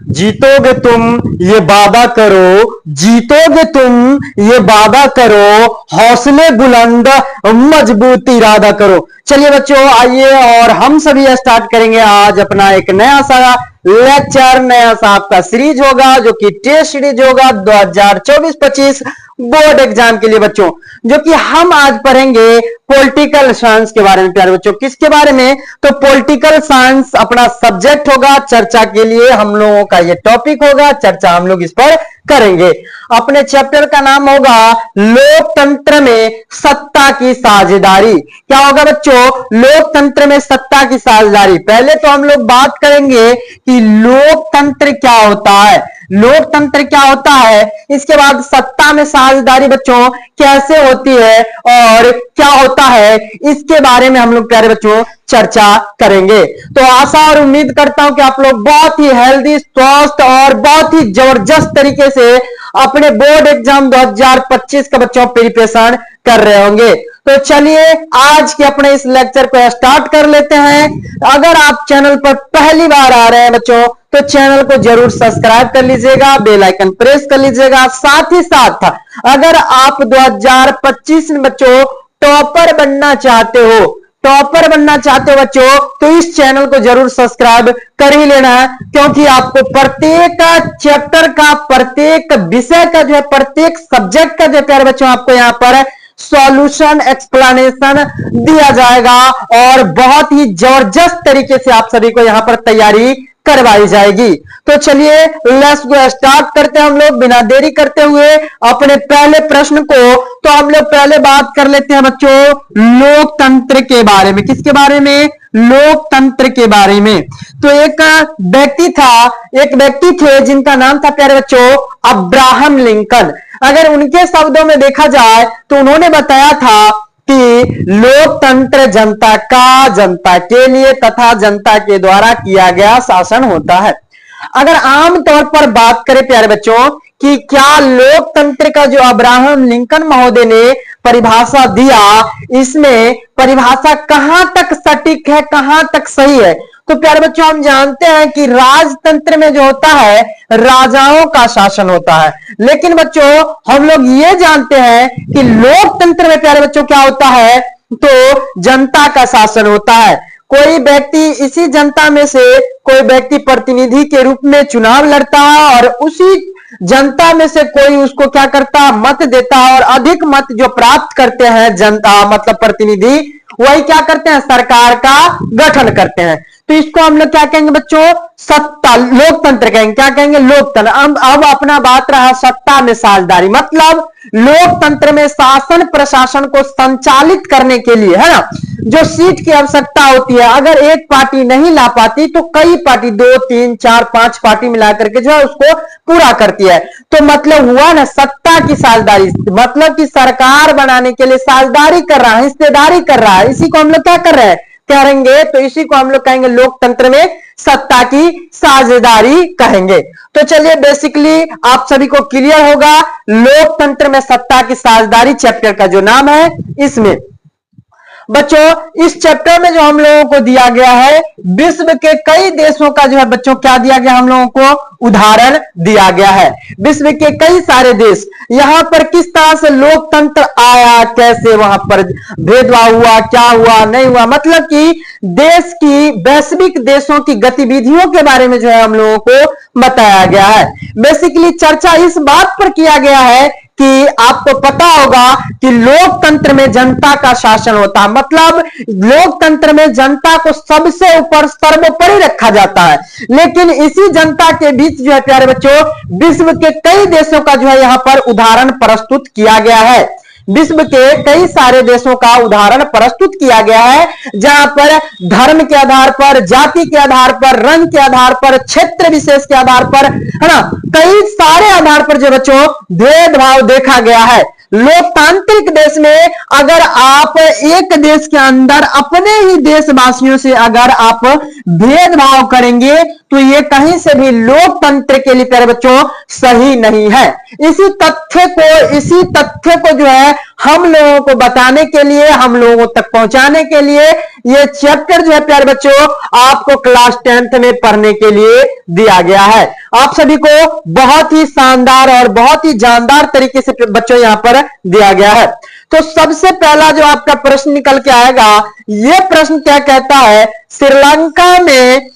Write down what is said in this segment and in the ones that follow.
जीतोगे तुम ये वादा करो, जीतोगे तुम ये वादा करो, हौसले बुलंद मजबूत इरादा करो। चलिए बच्चों, आइए और हम सभी स्टार्ट करेंगे आज अपना एक नया सा लेक्चर, नया सा आपका सीरीज होगा जो कि टेस्ट सीरीज होगा 2024-25 बोर्ड एग्जाम के लिए बच्चों, जो कि हम आज पढ़ेंगे पॉलिटिकल साइंस के बारे में। प्यारे बच्चों, किसके बारे में? तो पॉलिटिकल साइंस अपना सब्जेक्ट होगा, चर्चा के लिए हम लोगों का ये टॉपिक होगा, चर्चा हम लोग इस पर करेंगे। अपने चैप्टर का नाम होगा लोकतंत्र में सत्ता की साझेदारी। क्या होगा बच्चों? लोकतंत्र में सत्ता की साझेदारी। पहले तो हम लोग बात करेंगे कि लोकतंत्र क्या होता है, लोकतंत्र क्या होता है, इसके बाद सत्ता में साझेदारी बच्चों कैसे होती है और क्या होता है, इसके बारे में हम लोग प्यारे बच्चों चर्चा करेंगे। तो आशा और उम्मीद करता हूं कि आप लोग बहुत ही हेल्दी, स्वस्थ और बहुत ही जबरदस्त तरीके से अपने बोर्ड एग्जाम 2025 का बच्चों प्रिपरेशन कर रहे होंगे। तो चलिए आज के अपने इस लेक्चर को स्टार्ट कर लेते हैं। अगर आप चैनल पर पहली बार आ रहे हैं बच्चों, तो चैनल को जरूर सब्सक्राइब कर लीजिएगा, बेल आइकन प्रेस कर लीजिएगा। साथ ही साथ अगर आप 2025 में बच्चों टॉपर बनना चाहते हो, टॉपर बनना चाहते हो बच्चों, तो इस चैनल को जरूर सब्सक्राइब कर ही लेना है, क्योंकि आपको प्रत्येक चैप्टर का, प्रत्येक विषय का जो है, प्रत्येक सब्जेक्ट का जो प्यारे बच्चों आपको यहाँ पर सॉल्यूशन, एक्सप्लेनेशन दिया जाएगा और बहुत ही जबरदस्त तरीके से आप सभी को यहां पर तैयारी करवाई जाएगी। तो चलिए लेट्स गो, स्टार्ट करते हैं हम लोग बिना देरी करते हुए अपने पहले प्रश्न को। तो हम लोग पहले बात कर लेते हैं बच्चों लोकतंत्र के बारे में। किसके बारे में? लोकतंत्र के बारे में। तो एक व्यक्ति थे जिनका नाम था प्यारे बच्चों अब्राहम लिंकन। अगर उनके शब्दों में देखा जाए तो उन्होंने बताया था कि लोकतंत्र जनता का, जनता के लिए तथा जनता के द्वारा किया गया शासन होता है। अगर आम तौर पर बात करें प्यारे बच्चों कि क्या लोकतंत्र का जो अब्राहम लिंकन महोदय ने परिभाषा दिया, इसमें परिभाषा कहां तक सटीक है, कहां तक सही है? तो प्यारे बच्चों हम जानते हैं कि राजतंत्र में जो होता है राजाओं का शासन होता है, लेकिन बच्चों हम लोग ये जानते हैं कि लोकतंत्र में प्यारे बच्चों क्या होता है, तो जनता का शासन होता है। कोई व्यक्ति, इसी जनता में से कोई व्यक्ति प्रतिनिधि के रूप में चुनाव लड़ता है और उसी जनता में से कोई उसको क्या करता है, मत देता है, और अधिक मत जो प्राप्त करते हैं जनता मतलब प्रतिनिधि, वही क्या करते हैं, सरकार का गठन करते हैं। तो इसको हम लोग क्या कहेंगे बच्चों? सत्ता, लोकतंत्र कहेंगे। क्या कहेंगे? लोकतंत्र। अब अपना बात रहा सत्ता में साझेदारी, मतलब लोकतंत्र में शासन प्रशासन को संचालित करने के लिए, है ना, जो सीट की आवश्यकता होती है, अगर एक पार्टी नहीं ला पाती तो कई पार्टी, 2, 3, 4, 5 पार्टी मिलाकर के जो है उसको पूरा करती है। तो मतलब हुआ ना सत्ता की साझेदारी, मतलब कि सरकार बनाने के लिए साझेदारी कर रहा है, हिस्सेदारी कर रहा है। इसी को हम लोग क्या कर रहे हैं, कहेंगे, तो इसी को हम लोग कहेंगे लोकतंत्र में सत्ता की साझेदारी कहेंगे। तो चलिए बेसिकली आप सभी को क्लियर होगा लोकतंत्र में सत्ता की साझेदारी चैप्टर का जो नाम है। इसमें बच्चों इस चैप्टर में जो हम लोगों को दिया गया है, विश्व के कई देशों का जो है बच्चों क्या दिया गया हम लोगों को, उदाहरण दिया गया है। विश्व के कई सारे देश, यहां पर किस तरह से लोकतंत्र आया, कैसे वहां पर भेदभाव हुआ, क्या हुआ, नहीं हुआ, मतलब कि देश की, वैश्विक देशों की गतिविधियों के बारे में जो है हम लोगों को बताया गया है। बेसिकली चर्चा इस बात पर किया गया है कि आपको पता होगा कि लोकतंत्र में जनता का शासन होता है, मतलब लोकतंत्र में जनता को सबसे ऊपर, सर्वोपरि रखा जाता है। लेकिन इसी जनता के बीच जो है प्यारे बच्चों विश्व के कई देशों का जो है यहां पर उदाहरण प्रस्तुत किया गया है। विश्व के कई सारे देशों का उदाहरण प्रस्तुत किया गया है, जहां पर धर्म के आधार पर, जाति के आधार पर, रंग के आधार पर, क्षेत्र विशेष के आधार पर, है ना, कई सारे आधार पर जो बच्चों भेदभाव देखा गया है। लोकतांत्रिक देश में अगर आप एक देश के अंदर अपने ही देशवासियों से अगर आप भेदभाव करेंगे तो ये कहीं से भी लोकतंत्र के लिए प्यारे बच्चों सही नहीं है। इसी तथ्य को जो है हम लोगों को बताने के लिए, हम लोगों तक पहुंचाने के लिए ये चैप्टर जो है प्यारे बच्चों आपको क्लास 10th में पढ़ने के लिए दिया गया है। आप सभी को बहुत ही शानदार और बहुत ही जानदार तरीके से बच्चों यहां पर दिया गया है। तो सबसे पहला जो आपका प्रश्न निकल के आएगा, यह प्रश्न क्या कहता है, श्रीलंका में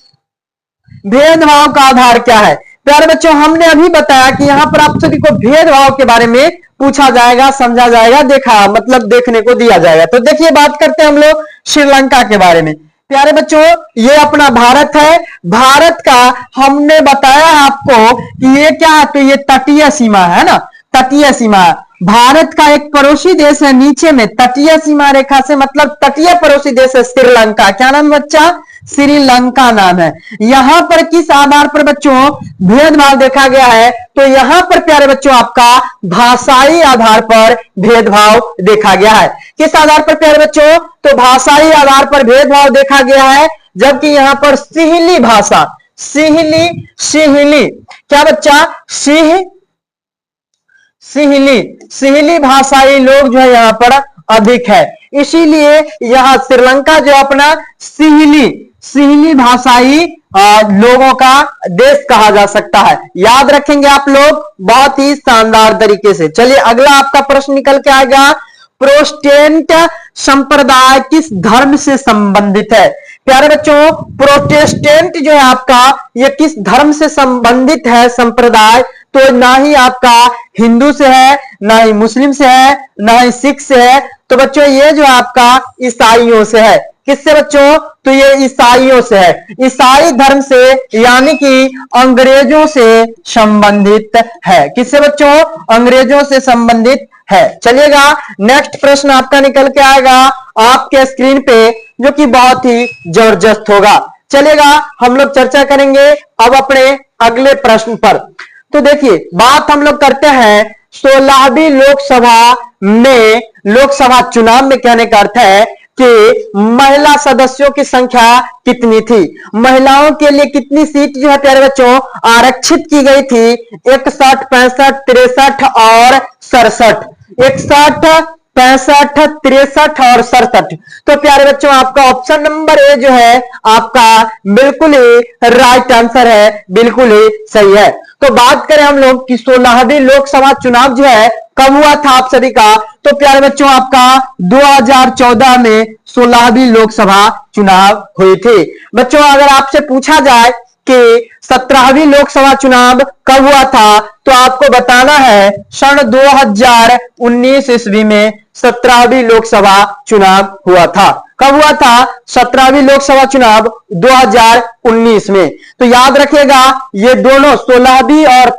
भेदभाव का आधार क्या है। प्यारे बच्चों हमने अभी बताया कि यहां पर आप सभी को भेदभाव के बारे में पूछा जाएगा, समझा जाएगा, देखा मतलब देखने को दिया जाएगा। तो देखिए बात करते हैं हम लोग श्रीलंका के बारे में। प्यारे बच्चों ये अपना भारत है, भारत का हमने बताया आपको कि ये क्या है, तो ये तटीय सीमा है ना, तटीय सीमा। भारत का एक पड़ोसी देश है नीचे में, तटीय सीमा रेखा से मतलब तटीय पड़ोसी देश है श्रीलंका। क्या नाम बच्चा, श्रीलंका नाम है। यहां पर किस आधार पर बच्चों भेदभाव देखा गया है, तो यहां पर प्यारे बच्चों आपका भाषाई आधार पर भेदभाव देखा गया है। किस आधार पर प्यारे बच्चों, तो भाषाई आधार पर भेदभाव देखा गया है। जबकि यहां पर सिहली भाषा, सिहली, सिहली क्या बच्चा, सिहली भाषाई लोग जो है यहां पर अधिक है, इसीलिए यहां श्रीलंका जो अपना सिहली भाषाई लोगों का देश कहा जा सकता है। याद रखेंगे आप लोग बहुत ही शानदार तरीके से। चलिए अगला आपका प्रश्न निकल के आएगा, प्रोटेस्टेंट संप्रदाय किस धर्म से संबंधित है। प्यारे बच्चों प्रोटेस्टेंट जो है आपका ये किस धर्म से संबंधित है संप्रदाय, तो ना ही आपका हिंदू से है, ना ही मुस्लिम से है, ना ही सिख से है, तो बच्चों ये जो आपका ईसाइयों से है। किससे बच्चों, तो ये ईसाइयों से है, ईसाई धर्म से यानी कि अंग्रेजों से संबंधित है। किससे बच्चों, अंग्रेजों से संबंधित है। चलिएगा नेक्स्ट प्रश्न आपका निकल के आएगा आपके स्क्रीन पे, जो कि बहुत ही जबरदस्त होगा। चलेगा हम लोग चर्चा करेंगे अब अपने अगले प्रश्न पर। तो देखिए बात हम लोग करते हैं 16वीं लोकसभा में, लोकसभा चुनाव में कहने का अर्थ है कि महिला सदस्यों की संख्या कितनी थी, महिलाओं के लिए कितनी सीट जो है प्यारे बच्चों आरक्षित की गई थी, 61, 65, 63 और 67, 61, 65, 63 और 67। तो प्यारे बच्चों आपका ऑप्शन नंबर ए जो है आपका बिल्कुल ही राइट आंसर है, बिल्कुल ही सही है। तो बात करें हम लोग कि 16वीं लोकसभा चुनाव जो है कब हुआ था आप सभी का, तो प्यारे बच्चों आपका 2014 में 16वीं लोकसभा चुनाव हुई थी। बच्चों अगर आपसे पूछा जाए कि 17वीं लोकसभा चुनाव कब हुआ था, तो आपको बताना है सन 2019 ईस्वी में 17वीं लोकसभा चुनाव हुआ था। कब हुआ था, 17वीं लोकसभा चुनाव 2019 में। तो याद रखिएगा ये दोनों 16वीं और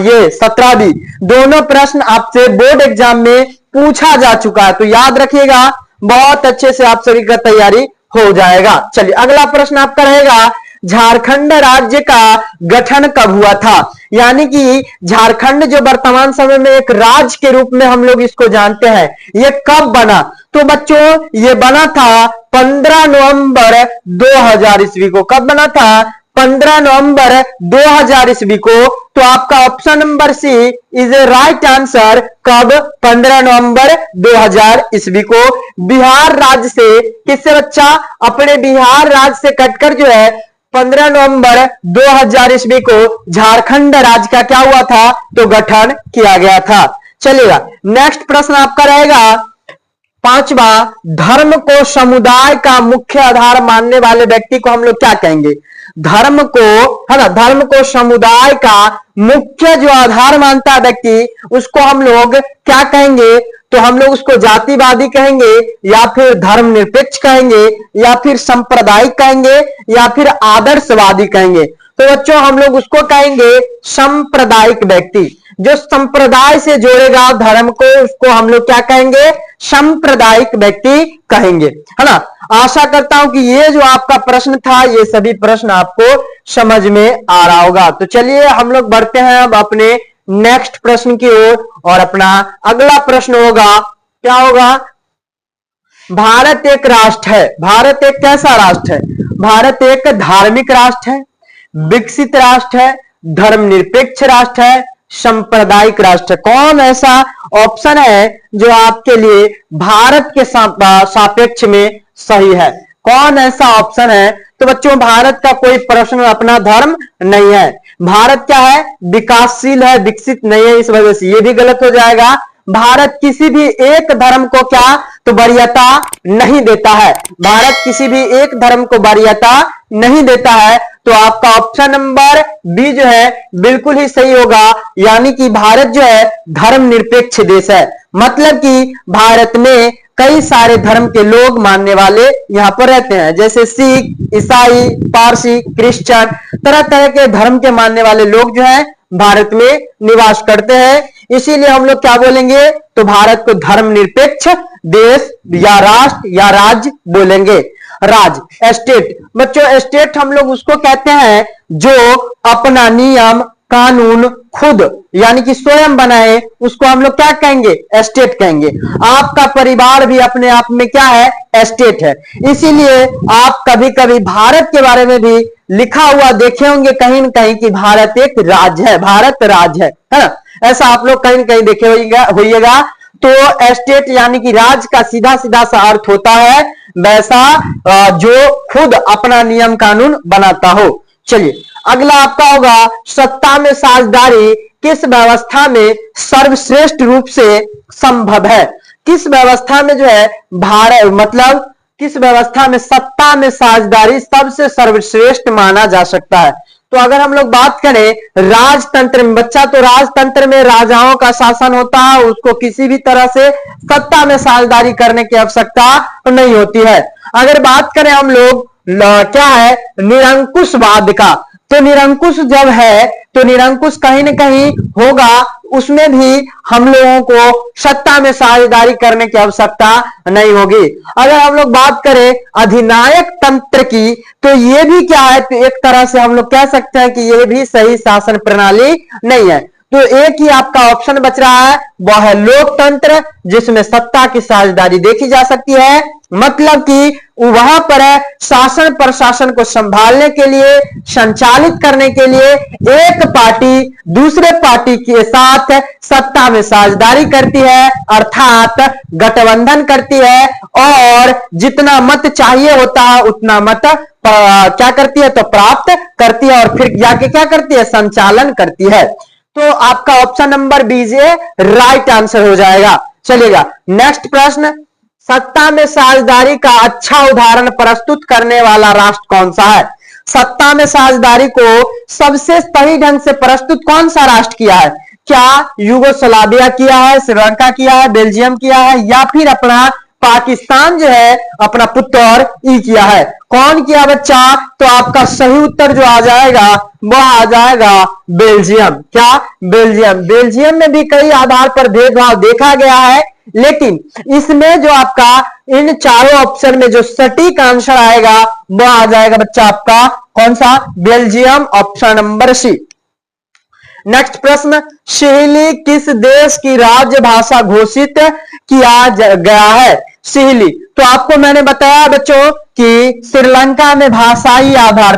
ये 17वीं दोनों प्रश्न आपसे बोर्ड एग्जाम में पूछा जा चुका है, तो याद रखिएगा बहुत अच्छे से आप सभी का तैयारी हो जाएगा। चलिए अगला प्रश्न आपका रहेगा, झारखंड राज्य का गठन कब हुआ था। यानी कि झारखंड जो वर्तमान समय में एक राज्य के रूप में हम लोग इसको जानते हैं, ये कब बना, तो बच्चों ये बना था 15 नवंबर 2000 ईस्वी को। कब बना था, 15 नवंबर 2000 ईस्वी को। तो आपका option number C is a right answer. कब, 15 नवंबर 2000 ईस्वी को। बिहार राज्य से किससे बच्चा, अपने बिहार राज्य से कटकर जो है 15 नवंबर 2000 ईस्वी को झारखंड राज्य का क्या हुआ था, तो गठन किया गया था। चलिएगा नेक्स्ट प्रश्न आपका रहेगा 5वां, धर्म को समुदाय का मुख्य आधार मानने वाले व्यक्ति को हम लोग क्या कहेंगे। धर्म को, है ना, धर्म को समुदाय का मुख्य जो आधार मानता है व्यक्ति, उसको हम लोग क्या कहेंगे, तो हम लोग उसको जातिवादी कहेंगे, या फिर धर्मनिरपेक्ष कहेंगे, या फिर सांप्रदायिक कहेंगे, या फिर आदर्शवादी कहेंगे। तो बच्चों हम लोग उसको कहेंगे सांप्रदायिक व्यक्ति। जो संप्रदाय से जोड़ेगा धर्म को, उसको हम लोग क्या कहेंगे, सांप्रदायिक व्यक्ति कहेंगे, है ना। आशा करता हूं कि ये जो आपका प्रश्न था, ये सभी प्रश्न आपको समझ में आ रहा होगा। तो चलिए हम लोग बढ़ते हैं अब अपने नेक्स्ट प्रश्न की ओर, और अपना अगला प्रश्न होगा, क्या होगा, भारत एक राष्ट्र है। भारत एक कैसा राष्ट्र है, भारत एक धार्मिक राष्ट्र है, विकसित राष्ट्र है, धर्मनिरपेक्ष राष्ट्र है, सांप्रदायिक राष्ट्र। कौन ऐसा ऑप्शन है जो आपके लिए भारत के सापेक्ष में सही है। कौन ऐसा ऑप्शन है? तो बच्चों भारत का कोई प्रश्न अपना धर्म नहीं है। भारत क्या है? विकासशील है, विकसित नहीं है, इस वजह से ये भी गलत हो जाएगा। भारत किसी भी एक धर्म को क्या तो वरीयता नहीं देता है। भारत किसी भी एक धर्म को वरीयता नहीं देता है। तो आपका ऑप्शन नंबर बी जो है बिल्कुल ही सही होगा, यानी कि भारत जो है धर्मनिरपेक्ष देश है। मतलब कि भारत में कई सारे धर्म के लोग मानने वाले यहां पर रहते हैं, जैसे सिख, ईसाई, पारसी, क्रिश्चियन, तरह तरह के धर्म के मानने वाले लोग जो है भारत में निवास करते हैं। इसीलिए हम लोग क्या बोलेंगे? तो भारत को धर्मनिरपेक्ष देश या राष्ट्र या राज्य बोलेंगे। राज्य, स्टेट। बच्चों स्टेट हम लोग उसको कहते हैं जो अपना नियम कानून खुद यानी कि स्वयं बनाए, उसको हम लोग क्या कहेंगे? स्टेट कहेंगे। आपका परिवार भी अपने आप में क्या है? स्टेट है। इसीलिए आप कभी कभी भारत के बारे में भी लिखा हुआ देखे होंगे कहीं न कहीं कि भारत एक राज्य है, भारत राज्य है ना? ऐसा आप लोग कहीं न कहीं देखे होइएगा। तो स्टेट यानी कि राज्य का सीधा सीधा सा अर्थ होता है वैसा जो खुद अपना नियम कानून बनाता हो। चलिए अगला आपका होगा सत्ता में साझेदारी किस व्यवस्था में सर्वश्रेष्ठ रूप से संभव है? किस व्यवस्था में जो है भारत मतलब किस व्यवस्था में सत्ता में साझेदारी सबसे सर्वश्रेष्ठ माना जा सकता है? तो अगर हम लोग बात करें राजतंत्र में, बच्चा तो राजतंत्र में राजाओं का शासन होता है, उसको किसी भी तरह से सत्ता में साझेदारी करने की आवश्यकता नहीं होती है। अगर बात करें हम लोग क्या है निरंकुशवाद का, तो निरंकुश जब है तो निरंकुश कहीं न कहीं होगा, उसमें भी हम लोगों को सत्ता में साझेदारी करने की आवश्यकता नहीं होगी। अगर हम लोग बात करें अधिनायक तंत्र की, तो ये भी क्या है? तो एक तरह से हम लोग कह सकते हैं कि ये भी सही शासन प्रणाली नहीं है। तो एक ही आपका ऑप्शन बच रहा है, वह है लोकतंत्र, जिसमें सत्ता की साझेदारी देखी जा सकती है। मतलब कि वहां पर है शासन प्रशासन को संभालने के लिए, संचालित करने के लिए एक पार्टी दूसरे पार्टी के साथ सत्ता में साझेदारी करती है, अर्थात गठबंधन करती है, और जितना मत चाहिए होता है उतना मत क्या करती है? तो प्राप्त करती है, और फिर जाके क्या करती है? संचालन करती है। तो आपका option number B is right answer हो जाएगा। चलिएगा नेक्स्ट प्रश्न, सत्ता में साझेदारी का अच्छा उदाहरण प्रस्तुत करने वाला राष्ट्र कौन सा है? सत्ता में साझेदारी को सबसे सही ढंग से प्रस्तुत कौन सा राष्ट्र किया है? क्या यूगोस्लाविया किया है, श्रीलंका किया है, बेल्जियम किया है, या फिर अपना पाकिस्तान जो है अपना पुत्र ई किया है? कौन किया बच्चा? तो आपका सही उत्तर जो आ जाएगा वह आ जाएगा बेल्जियम। क्या? बेल्जियम। बेल्जियम में भी कई आधार पर भेदभाव देखा गया है, लेकिन इसमें जो आपका इन चारों ऑप्शन में जो सटीक आंसर आएगा वह आ जाएगा बच्चा आपका कौन सा? Belgium, option number C. Next प्रश्न, सिहली किस देश की राज्य भाषा घोषित किया गया है? सिहली तो आपको मैंने बताया बच्चों कि श्रीलंका में भाषाई आधार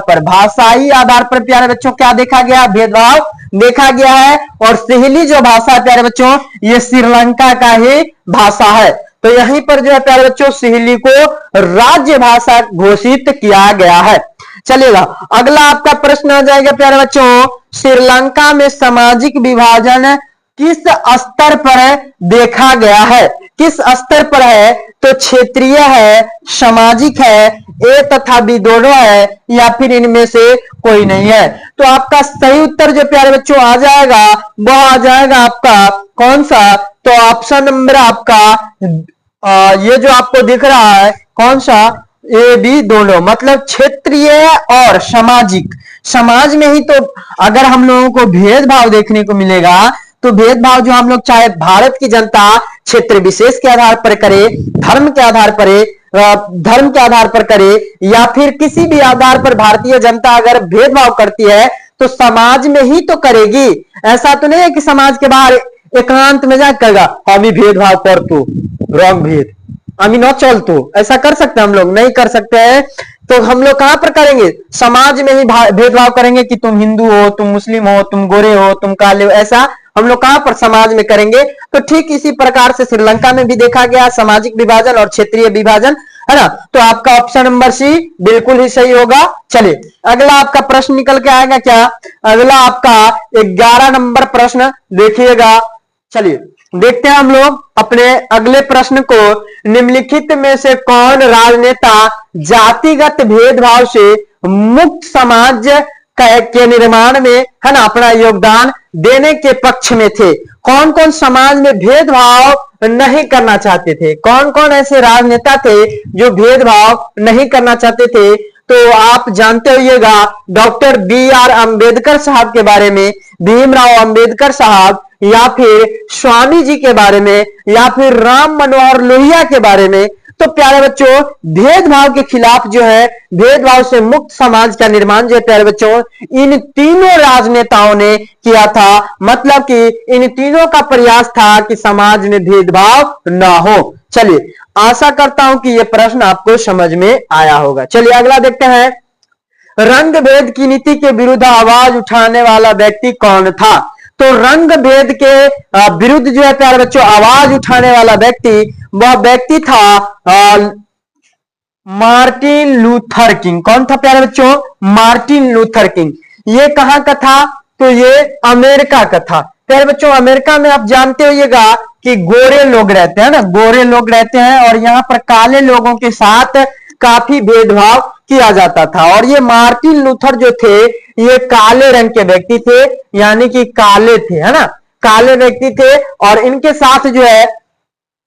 पर प्यारे बच्चों क्या देखा गया? भेदभाव देखा गया है। और सिहली जो भाषा है प्यारे बच्चों ये श्रीलंका का ही भाषा है। तो यहीं पर जो है प्यारे बच्चों सिहली को राज्य भाषा घोषित किया गया है। चलेगा अगला आपका प्रश्न आ जाएगा प्यारे बच्चों, श्रीलंका में सामाजिक विभाजन किस स्तर पर देखा गया है? किस स्तर पर है? तो क्षेत्रीय है, सामाजिक है, ए तथा बी दोनों है, या फिर इनमें से कोई नहीं है? तो आपका सही उत्तर जो प्यारे बच्चों आ जाएगा वह आ जाएगा आपका कौन सा? तो ऑप्शन नंबर आपका ये जो आपको दिख रहा है कौन सा? ए बी दोनों, मतलब क्षेत्रीय और सामाजिक। समाज में ही तो अगर हम लोगों को भेदभाव देखने को मिलेगा, तो भेदभाव जो हम लोग चाहे भारत की जनता क्षेत्र विशेष के आधार पर करे, धर्म के आधार पर करे, या फिर किसी भी आधार पर भारतीय जनता अगर भेदभाव करती है तो समाज में ही तो करेगी। ऐसा तो नहीं है कि समाज के बाहर एकांत में जाकर कहेगा हम ही भेदभाव कर तो रंग भेद हम ही न चल, तो ऐसा कर सकते हम लोग? नहीं कर सकते हैं। तो हम लोग कहां पर करेंगे? समाज में ही भेदभाव करेंगे कि तुम हिंदू हो, तुम मुस्लिम हो, तुम गोरे हो, तुम काले हो, ऐसा हम लोग कहां पर समाज में करेंगे। तो ठीक इसी प्रकार से श्रीलंका में भी देखा गया सामाजिक विभाजन और क्षेत्रीय विभाजन, है ना। तो आपका ऑप्शन नंबर सी बिल्कुल ही सही होगा। चलिए अगला आपका प्रश्न निकल के आएगा क्या, अगला आपका 11 नंबर प्रश्न देखिएगा। चलिए देखते हैं हम लोग अपने अगले प्रश्न को। निम्नलिखित में से कौन राजनेता जातिगत भेदभाव से मुक्त समाज के निर्माण में, है ना, अपना योगदान देने के पक्ष में थे। कौन कौन समाज में भेदभाव नहीं करना चाहते थे, कौन कौन ऐसे राजनेता थे जो भेदभाव नहीं करना चाहते थे। तो आप जानते होइएगा डॉक्टर बी.आर. अंबेडकर साहब के बारे में, भीमराव अंबेडकर साहब, या फिर स्वामी जी के बारे में, या फिर राम मनोहर लोहिया के बारे में। तो प्यारे बच्चों भेदभाव के खिलाफ जो है, भेदभाव से मुक्त समाज का निर्माण जो है प्यारे बच्चों, इन तीनों राजनेताओं ने किया था। मतलब कि इन तीनों का प्रयास था कि समाज में भेदभाव ना हो। चलिए आशा करता हूं कि यह प्रश्न आपको समझ में आया होगा। चलिए अगला देखते हैं, रंग भेद की नीति के विरुद्ध आवाज उठाने वाला व्यक्ति कौन था। तो रंग भेद के विरुद्ध जो है प्यारे बच्चों आवाज उठाने वाला व्यक्ति, वह व्यक्ति था मार्टिन लूथर किंग। कौन था प्यारे बच्चों, मार्टिन लूथर किंग। ये कहां का था, तो ये अमेरिका का था। प्यारे बच्चों अमेरिका में आप जानते होइएगा कि गोरे लोग रहते हैं ना, गोरे लोग रहते हैं, और यहाँ पर काले लोगों के साथ काफी भेदभाव किया जाता था। और ये मार्टिन लूथर जो थे ये काले रंग के व्यक्ति थे, यानी कि काले थे, है ना, काले व्यक्ति थे। और इनके साथ जो है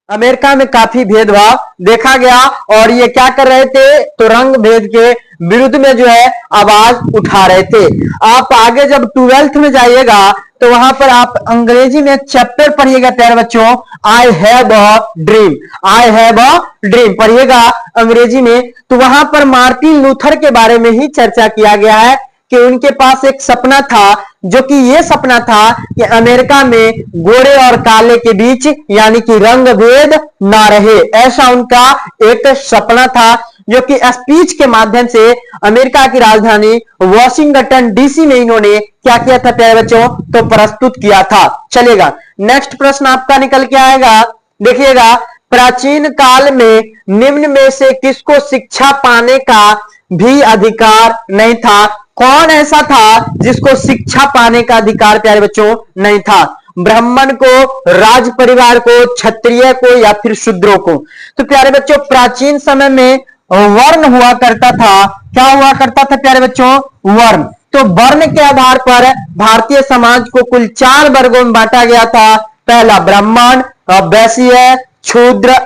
अमेरिका में काफी भेदभाव देखा गया। और ये क्या कर रहे थे, तो रंग भेद के विरुद्ध में जो है आवाज उठा रहे थे। आप आगे जब 12th में जाइएगा तो वहां पर आप अंग्रेजी में चैप्टर पढ़िएगा प्यारे बच्चों, I have a dream, I have a dream पढ़िएगा अंग्रेजी में। तो वहां पर मार्टिन लूथर के बारे में ही चर्चा किया गया है कि उनके पास एक सपना था, जो कि ये सपना था कि अमेरिका में गोरे और काले के बीच यानी कि रंग भेद ना रहे। ऐसा उनका एक सपना था, जो कि स्पीच के माध्यम से अमेरिका की राजधानी वॉशिंगटन डीसी में इन्होंने क्या किया था प्यारे बच्चों, तो प्रस्तुत किया था। चलेगा नेक्स्ट प्रश्न आपका निकल के आएगा, देखिएगा, प्राचीन काल में निम्न में से किसको शिक्षा पाने का भी अधिकार नहीं था। कौन ऐसा था जिसको शिक्षा पाने का अधिकार प्यारे बच्चों नहीं था। ब्राह्मण को, राज परिवार को, क्षत्रिय को, या फिर शूद्रों को। तो प्यारे बच्चों प्राचीन समय में वर्ण हुआ करता था। क्या हुआ करता था प्यारे बच्चों, वर्ण। तो वर्ण के आधार पर भारतीय समाज को कुल 4 वर्गों में बांटा गया था। पहला ब्राह्मण, वैश्य, शूद्र,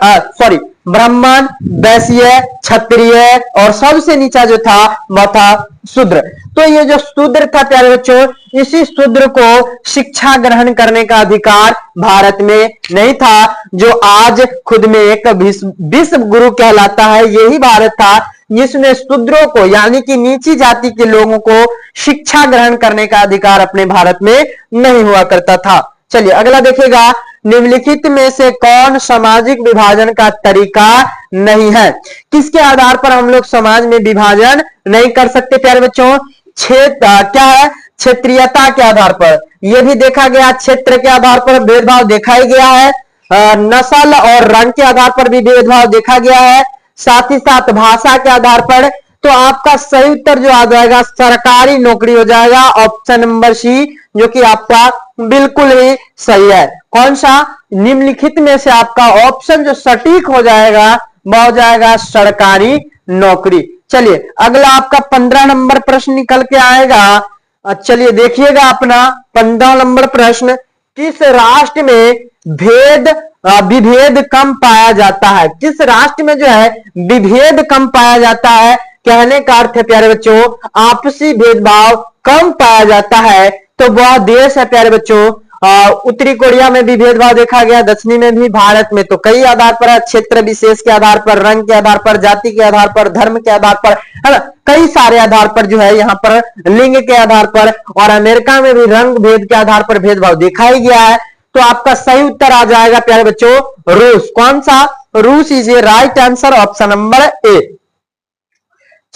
ब्राह्मण, वैश्य, क्षत्रिय, और सबसे नीचा जो था वह था शूद्र। तो ये जो शूद्र था प्यारे बच्चों, इसी शूद्र को शिक्षा ग्रहण करने का अधिकार भारत में नहीं था। जो आज खुद में एक विश्व गुरु कहलाता है, यही भारत था जिसने शूद्रों को यानी कि नीची जाति के लोगों को शिक्षा ग्रहण करने का अधिकार अपने भारत में नहीं हुआ करता था। चलिए अगला देखिएगा, निम्नलिखित में से कौन सामाजिक विभाजन का तरीका नहीं है। किसके आधार पर हम लोग समाज में विभाजन नहीं कर सकते प्यारे बच्चों, क्षेत्र क्या है, क्षेत्रीयता के आधार पर। यह भी देखा गया, क्षेत्र के आधार पर भेदभाव देखा ही गया है, नस्ल और रंग के आधार पर भी भेदभाव देखा गया है, साथ ही साथ भाषा के आधार पर। तो आपका सही उत्तर जो आ जाएगा सरकारी नौकरी हो जाएगा, ऑप्शन नंबर सी, जो कि आपका बिल्कुल ही सही है। कौन सा, निम्नलिखित में से आपका ऑप्शन जो सटीक हो जाएगा वह हो जाएगा सरकारी नौकरी। चलिए अगला आपका 15 नंबर प्रश्न निकल के आएगा। चलिए देखिएगा अपना 15 नंबर प्रश्न, किस राष्ट्र में विभेद कम पाया जाता है। किस राष्ट्र में जो है विभेद कम पाया जाता है, कहने का अर्थ है प्यारे बच्चों आपसी भेदभाव कम पाया जाता है। तो वह देश है प्यारे बच्चों, उत्तरी कोरिया में भी भेदभाव देखा गया, दक्षिणी में भी, भारत में तो कई आधार पर है, क्षेत्र विशेष के आधार पर, रंग के आधार पर, जाति के आधार पर, धर्म के आधार पर, है ना, कई सारे आधार पर जो है यहाँ पर, लिंग के आधार पर। और अमेरिका में भी रंग भेद के आधार पर भेदभाव देखा ही गया है। तो आपका सही उत्तर आ जाएगा प्यारे बच्चों रूस। कौन सा, रूस is a right answer, option number A.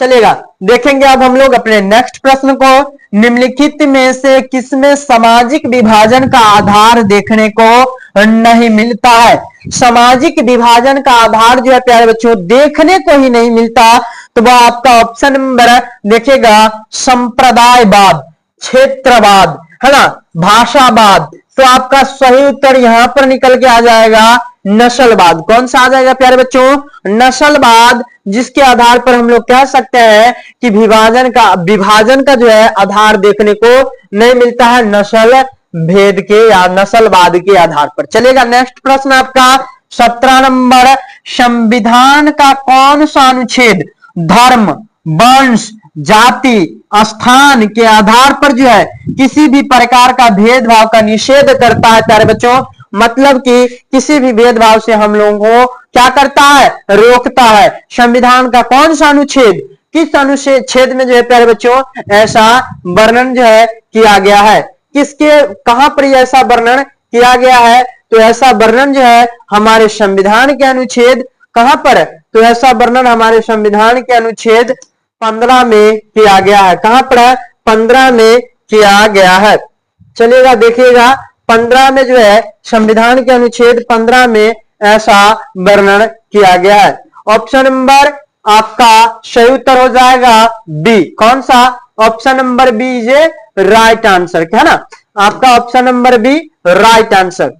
चलेगा। देखेंगे अब हम लोग अपने नेक्स्ट प्रश्न को। निम्नलिखित में से किसमें सामाजिक विभाजन का आधार देखने को नहीं मिलता है? सामाजिक विभाजन का आधार जो है प्यारे बच्चों देखने को ही नहीं मिलता, तो वह आपका ऑप्शन नंबर देखिएगा संप्रदायवाद, क्षेत्रवाद, है ना, भाषावाद। तो आपका सही उत्तर यहां पर निकल के आ जाएगा नस्लवाद। कौन सा आ जाएगा प्यारे बच्चों? नस्लवाद, जिसके आधार पर हम लोग कह सकते हैं कि विभाजन का जो है आधार देखने को नहीं मिलता है नस्ल भेद के या नस्लवाद के आधार पर। चलेगा नेक्स्ट प्रश्न आपका 17 नंबर। संविधान का कौन सा अनुच्छेद धर्म, वंश, जाति, स्थान के आधार पर जो है किसी भी प्रकार का भेदभाव का निषेध करता है प्यारे बच्चों? मतलब कि किसी भी भेदभाव से हम लोगों को क्या करता है? रोकता है। संविधान का कौन सा अनुच्छेद, किस अनुच्छेद में जो है प्यारे बच्चों ऐसा वर्णन जो है किया गया है? किसके कहां पर ऐसा वर्णन किया गया है? तो ऐसा वर्णन जो है हमारे संविधान के अनुच्छेद कहां पर? तो ऐसा वर्णन हमारे संविधान के अनुच्छेद 15 में किया गया है। कहां पर है? 15 में किया गया है। चलिएगा देखिएगा 15 में जो है संविधान के अनुच्छेद 15 में ऐसा वर्णन किया गया है। ऑप्शन नंबर आपका सही उत्तर हो जाएगा बी। कौन सा? Option number B is right answer, है ना, आपका option number B right answer.